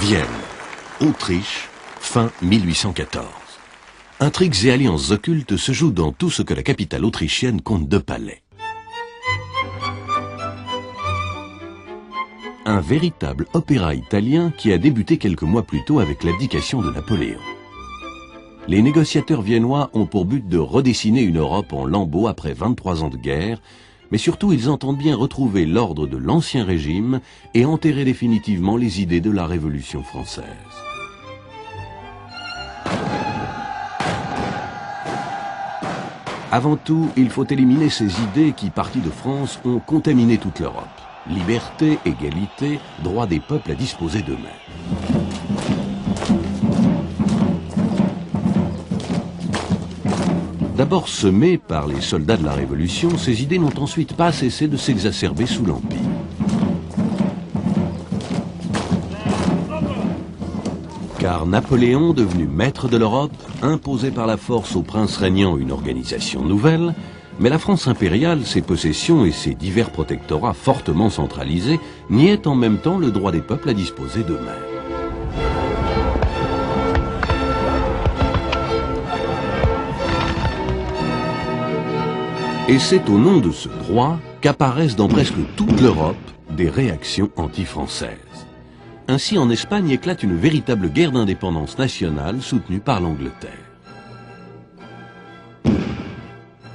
Vienne, Autriche, fin 1814. Intrigues et alliances occultes se jouent dans tout ce que la capitale autrichienne compte de palais. Un véritable opéra italien qui a débuté quelques mois plus tôt avec l'abdication de Napoléon. Les négociateurs viennois ont pour but de redessiner une Europe en lambeaux après 23 ans de guerre, mais surtout ils entendent bien retrouver l'ordre de l'Ancien Régime et enterrer définitivement les idées de la Révolution française. Avant tout, il faut éliminer ces idées qui, parties de France, ont contaminé toute l'Europe. Liberté, égalité, droit des peuples à disposer d'eux-mêmes. D'abord semées par les soldats de la Révolution, ces idées n'ont ensuite pas cessé de s'exacerber sous l'Empire. Car Napoléon, devenu maître de l'Europe, imposait par la force aux princes régnants une organisation nouvelle, mais la France impériale, ses possessions et ses divers protectorats fortement centralisés niaient en même temps le droit des peuples à disposer d'eux-mêmes. Et c'est au nom de ce droit qu'apparaissent dans presque toute l'Europe des réactions anti-françaises. Ainsi, en Espagne éclate une véritable guerre d'indépendance nationale soutenue par l'Angleterre.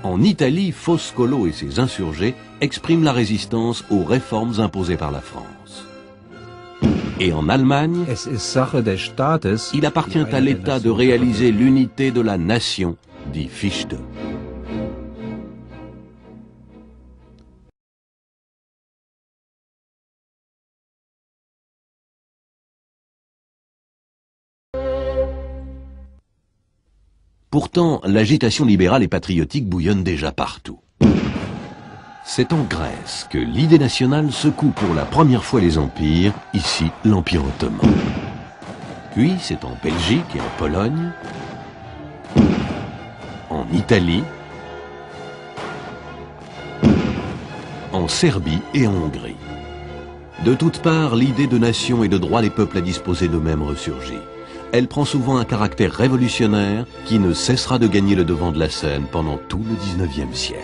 En Italie, Foscolo et ses insurgés expriment la résistance aux réformes imposées par la France. Et en Allemagne, il appartient à l'État de réaliser l'unité de la nation, dit Fichte. Pourtant, l'agitation libérale et patriotique bouillonne déjà partout. C'est en Grèce que l'idée nationale secoue pour la première fois les empires, ici l'Empire ottoman. Puis c'est en Belgique et en Pologne, en Italie, en Serbie et en Hongrie. De toutes parts, l'idée de nation et de droit des peuples à disposer d'eux-mêmes ressurgit. Elle prend souvent un caractère révolutionnaire qui ne cessera de gagner le devant de la scène pendant tout le XIXe siècle.